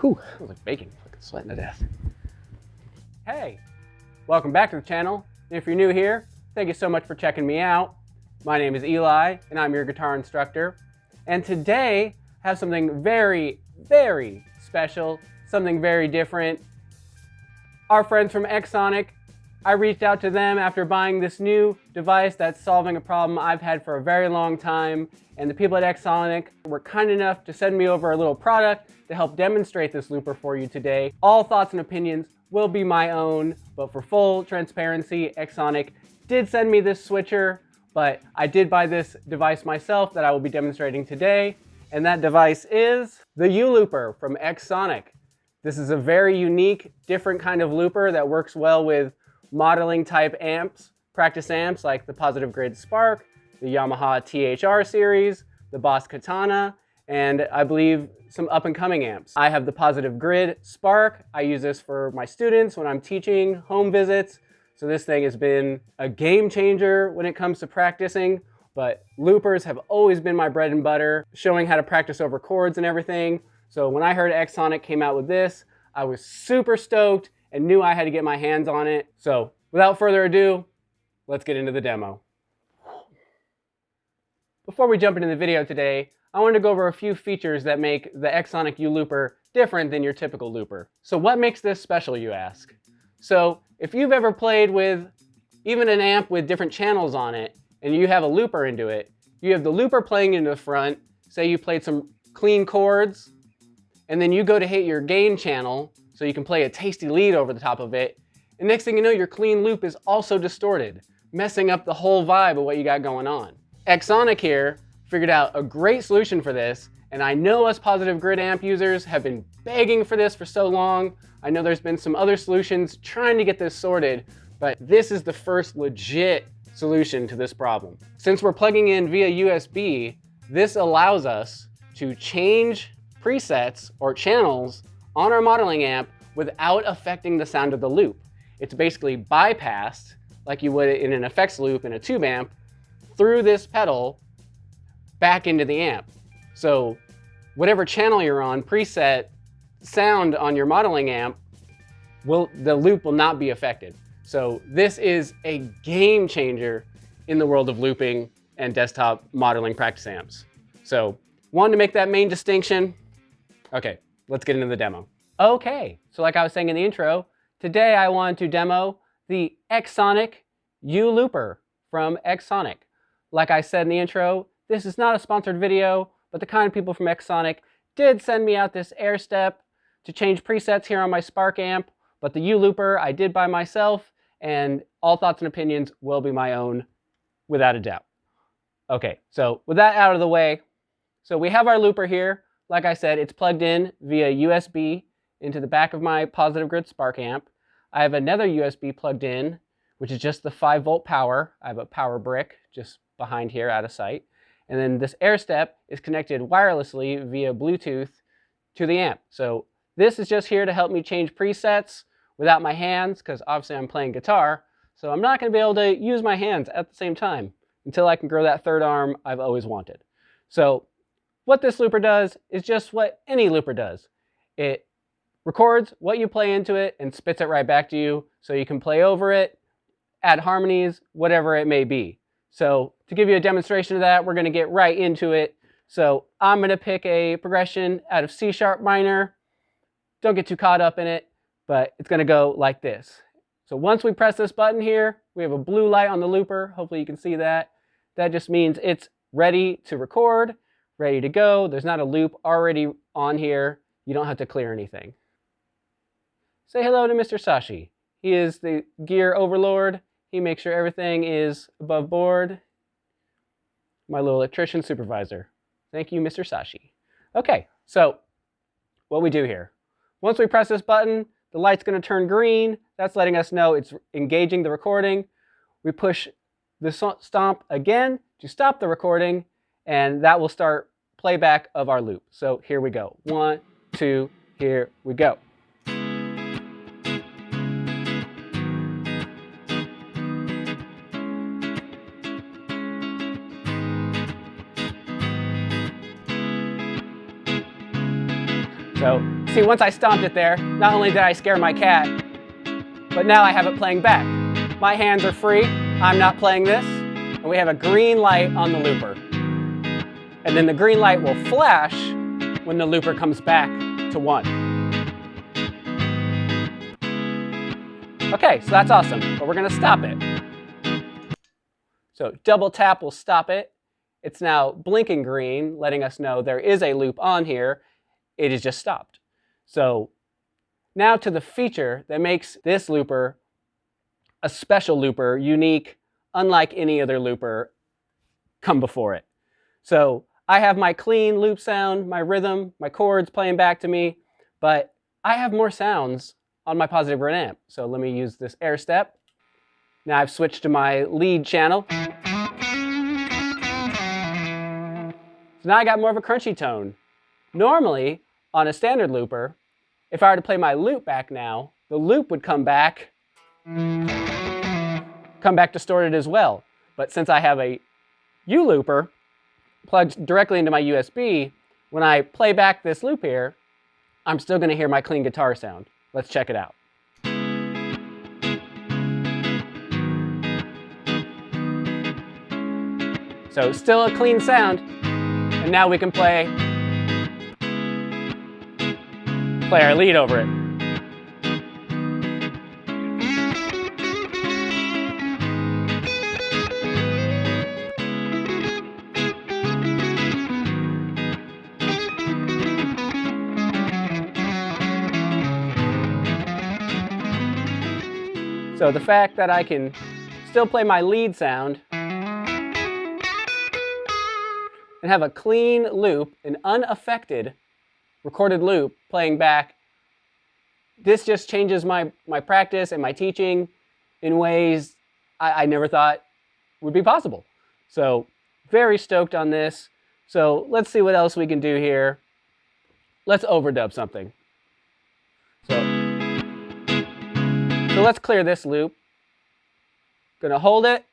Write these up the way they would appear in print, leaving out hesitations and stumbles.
Whew, I was like baking, fucking sweating to death. Hey, welcome back to the channel. If you're new here, thank you so much for checking me out. My name is Eli, and I'm your guitar instructor. And today, I have something very, very special, something very different. Our friends from XSonic, I reached out to them after buying this new device that's solving a problem I've had for a very long time. And the people at XSonic were kind enough to send me over a little product to help demonstrate this looper for you today. All thoughts and opinions will be my own, but for full transparency, XSonic did send me this switcher, but I did buy this device myself that I will be demonstrating today. And that device is the ULooper from XSonic. This is a very unique, different kind of looper that works well with modeling type amps, practice amps like the Positive Grid Spark, the Yamaha THR series, the Boss Katana, and I believe some up and coming amps. I have the Positive Grid Spark. I use this for my students when I'm teaching home visits. So this thing has been a game changer when it comes to practicing, but loopers have always been my bread and butter, showing how to practice over chords and everything. So when I heard XSonic came out with this, I was super stoked and knew I had to get my hands on it. So without further ado, let's get into the demo. Before we jump into the video today, I wanted to go over a few features that make the XSonic ULooper different than your typical looper. So what makes this special, you ask? So if you've ever played with even an amp with different channels on it, and you have a looper into it, you have the looper playing into the front, say you played some clean chords, and then you go to hit your gain channel, so you can play a tasty lead over the top of it, and next thing you know, your clean loop is also distorted, messing up the whole vibe of what you got going on. XSonic here figured out a great solution for this, and I know us Positive Grid amp users have been begging for this for so long. I know there's been some other solutions trying to get this sorted, but this is the first legit solution to this problem. Since we're plugging in via USB, this allows us to change presets or channels on our modeling amp without affecting the sound of the loop. It's basically bypassed, like you would in an effects loop in a tube amp, through this pedal back into the amp. So whatever channel you're on, preset sound on your modeling amp, the loop will not be affected. So this is a game changer in the world of looping and desktop modeling practice amps. So wanted to make that main distinction. Okay, let's get into the demo. Okay, so like I was saying in the intro, today I wanted to demo the XSonic ULooper from XSonic. Like I said in the intro, this is not a sponsored video, but the kind people from XSonic did send me out this air step to change presets here on my Spark amp, but the ULooper I did by myself, and all thoughts and opinions will be my own, without a doubt. Okay, so with that out of the way, so we have our looper here. Like I said, it's plugged in via USB into the back of my Positive Grid Spark amp. I have another USB plugged in, which is just the 5-volt power. I have a power brick just behind here out of sight. And then this air step is connected wirelessly via Bluetooth to the amp. So this is just here to help me change presets without my hands, because obviously I'm playing guitar. So I'm not going to be able to use my hands at the same time until I can grow that third arm I've always wanted. So what this looper does is just what any looper does. It records what you play into it and spits it right back to you so you can play over it, add harmonies, whatever it may be. So to give you a demonstration of that, we're going to get right into it. So I'm going to pick a progression out of C# minor. Don't get too caught up in it, but it's going to go like this. So once we press this button here, we have a blue light on the looper. Hopefully you can see that. That just means it's ready to record, ready to go. There's not a loop already on here. You don't have to clear anything. Say hello to Mr. Sashi. He is the gear overlord. He makes sure everything is above board. My little electrician supervisor. Thank you, Mr. Sashi. Okay, so what we do here. Once we press this button, the light's going to turn green. That's letting us know it's engaging the recording. We push the stomp again to stop the recording, and that will start playback of our loop. So here we go. 1, 2, here we go. So see, once I stomped it there, not only did I scare my cat, but now I have it playing back. My hands are free, I'm not playing this, and we have a green light on the looper. And then the green light will flash when the looper comes back to 1. Okay, so that's awesome, but we're gonna stop it. So double tap will stop it. It's now blinking green, letting us know there is a loop on here. It is just stopped. So now to the feature that makes this looper a special looper, unique, unlike any other looper come before it. So I have my clean loop sound, my rhythm, my chords playing back to me, but I have more sounds on my positive grid amp. So let me use this air step. Now I've switched to my lead channel. So now I got more of a crunchy tone. Normally, on a standard looper, if I were to play my loop back now, the loop would come back distorted as well. But since I have a ULooper plugged directly into my USB, when I play back this loop here, I'm still going to hear my clean guitar sound. Let's check it out. So still a clean sound, and now we can play our lead over it. So the fact that I can still play my lead sound and have a clean loop, an unaffected recorded loop playing back, this just changes my practice and my teaching in ways I never thought would be possible. So very stoked on this. So let's see what else we can do here. Let's overdub something. So let's clear this loop. Gonna hold it,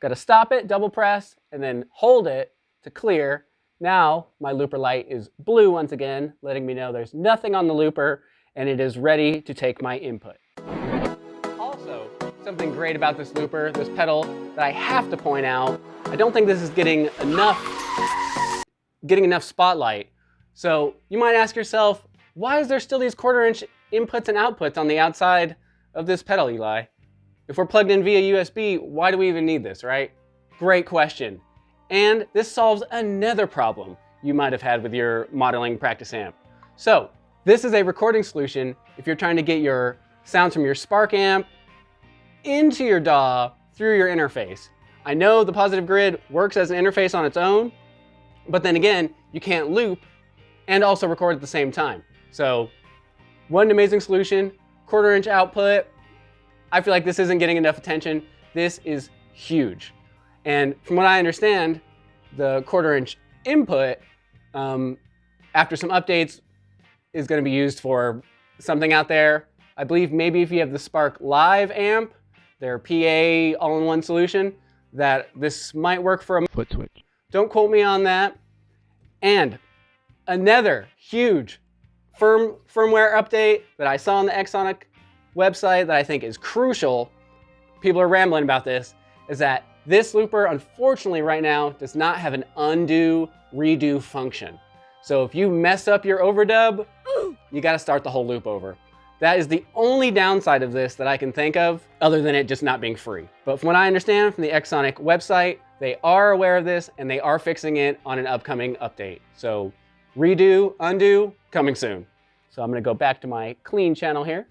gotta stop it, double press, and then hold it to clear. Now my looper light is blue once again, letting me know there's nothing on the looper and it is ready to take my input. Also, something great about this looper, this pedal, that I have to point out, I don't think this is getting enough spotlight. So you might ask yourself, why is there still these 1/4 inch inputs and outputs on the outside of this pedal, Eli? If we're plugged in via USB, why do we even need this, right? Great question. And this solves another problem you might have had with your modeling practice amp. So this is a recording solution if you're trying to get your sounds from your Spark amp into your DAW through your interface. I know the positive grid works as an interface on its own, but then again, you can't loop and also record at the same time. So what an amazing solution, 1/4 inch output. I feel like this isn't getting enough attention. This is huge. And from what I understand, the 1/4 inch input, after some updates, is going to be used for something out there. I believe maybe if you have the Spark Live amp, their PA all-in-one solution, that this might work for a foot switch. Don't quote me on that. And another huge firmware update that I saw on the XSonic website that I think is crucial, people are rambling about this, is that this looper, unfortunately right now, does not have an undo, redo function. So if you mess up your overdub, you gotta start the whole loop over. That is the only downside of this that I can think of, other than it just not being free. But from what I understand from the XSonic website, they are aware of this and they are fixing it on an upcoming update. So redo, undo, coming soon. So I'm gonna go back to my clean channel here.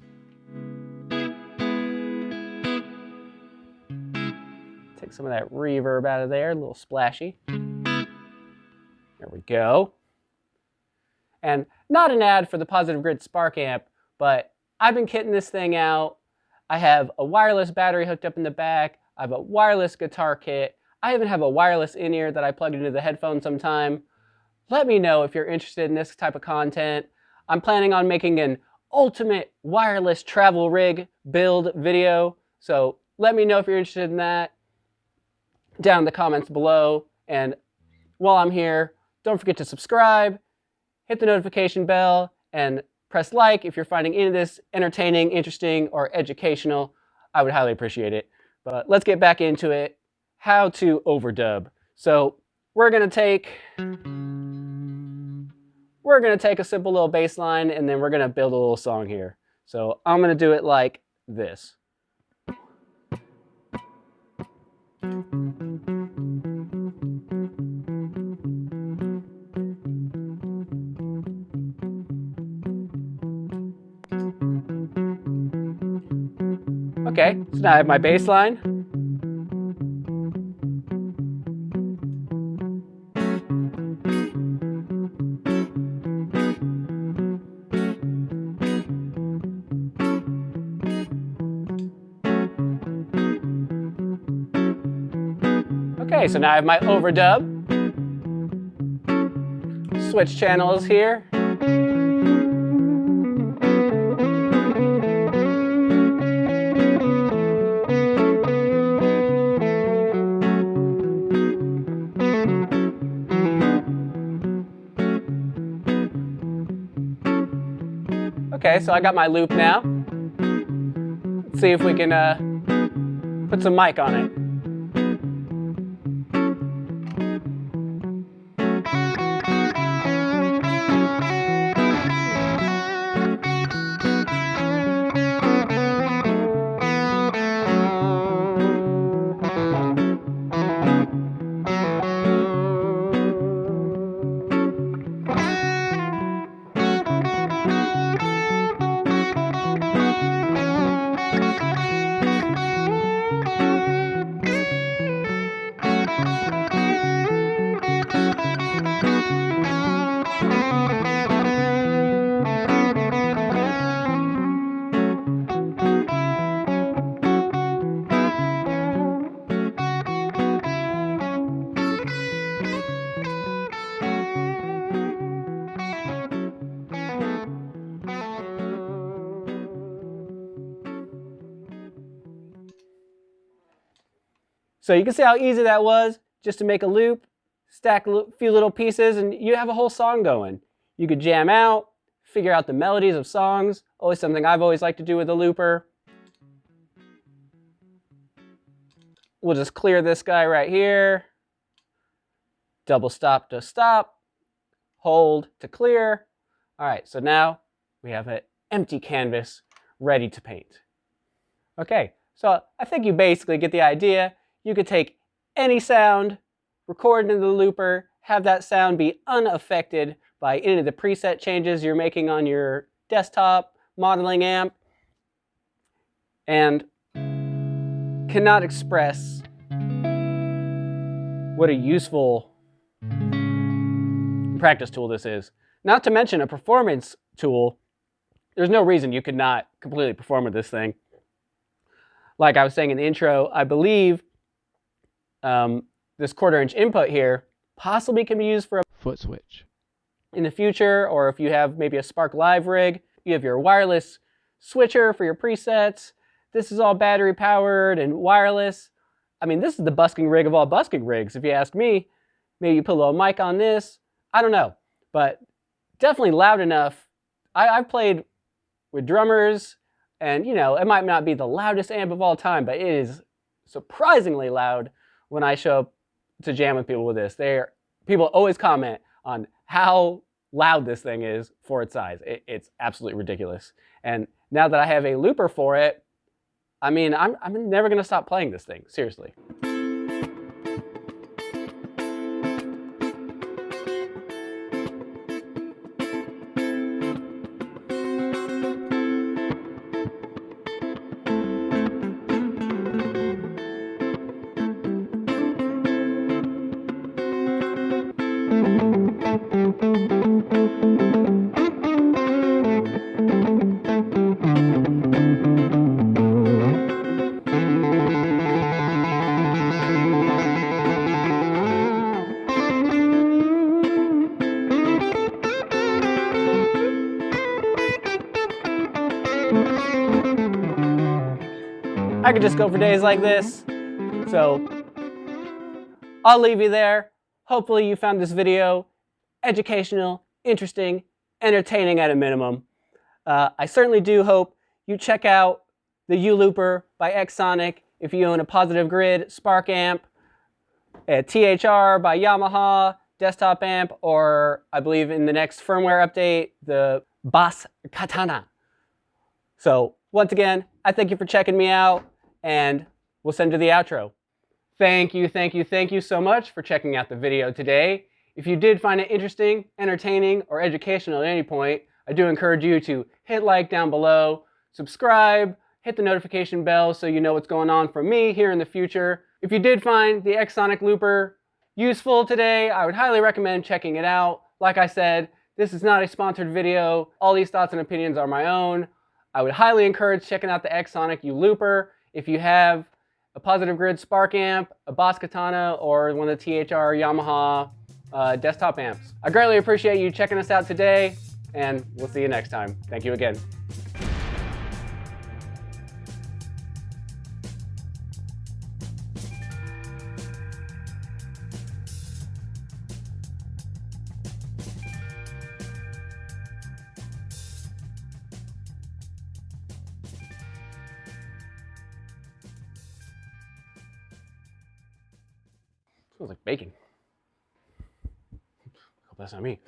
Take some of that reverb out of there, a little splashy. There we go. And not an ad for the Positive Grid Spark amp, but I've been kitting this thing out. I have a wireless battery hooked up in the back. I have a wireless guitar kit. I even have a wireless in-ear that I plug into the headphone sometime. Let me know if you're interested in this type of content. I'm planning on making an ultimate wireless travel rig build video. So let me know if you're interested in that down in the comments below. And while I'm here, don't forget to subscribe, hit hit the notification bell and press like if you're finding any of this entertaining, interesting, or educational. I would highly appreciate it. But let's get back into it. How to overdub. So we're gonna take a simple little bass line, and then we're gonna build a little song here. So I'm gonna do it like this. Okay, so now I have my bass line. Okay, so now I have my overdub. Switch channels here. Okay, so I got my loop now. Let's see if we can put some mic on it. So you can see how easy that was just to make a loop, stack a few little pieces, and you have a whole song going. You could jam out, figure out the melodies of songs, always something I've always liked to do with a looper. We'll just clear this guy right here. Double stop to stop, hold to clear. All right, so now we have an empty canvas ready to paint. Okay, so I think you basically get the idea. You could take any sound, record it into the looper, have that sound be unaffected by any of the preset changes you're making on your desktop modeling amp, and cannot express what a useful practice tool this is. Not to mention a performance tool. There's no reason you could not completely perform with this thing. Like I was saying in the intro, I believe this 1/4 inch input here possibly can be used for a foot switch in the future, or if you have maybe a Spark Live rig, you have your wireless switcher for your presets. This is all battery powered and wireless. I mean, this is the busking rig of all busking rigs, if you ask me. Maybe you put a little mic on this. I don't know, but definitely loud enough. I've played with drummers, and you know, it might not be the loudest amp of all time, but it is surprisingly loud when I show up to jam with people with this. People always comment on how loud this thing is for its size. It's absolutely ridiculous. And now that I have a looper for it, I mean, I'm never gonna stop playing this thing, seriously. I could just go for days like this. So I'll leave you there. Hopefully you found this video educational, interesting, entertaining at a minimum. I certainly do hope you check out the ULooper by XSonic if you own a Positive Grid Spark amp, a THR by Yamaha desktop amp, or I believe in the next firmware update, the Bass Katana. So once again, I thank you for checking me out, and we'll send you the outro. Thank you so much for checking out the video today. If you did find it interesting, entertaining, or educational at any point, I do encourage you to hit like down below, subscribe, hit the notification bell so you know what's going on from me here in the future. If you did find the XSonic ULooper useful today, I would highly recommend checking it out. Like I said, this is not a sponsored video. All these thoughts and opinions are my own. I would highly encourage checking out the XSonic ULooper if you have a Positive Grid Spark amp, a Bass Katana, or one of the THR Yamaha desktop amps. I greatly appreciate you checking us out today, and we'll see you next time. Thank you again. Smells like bacon. I hope that's not me.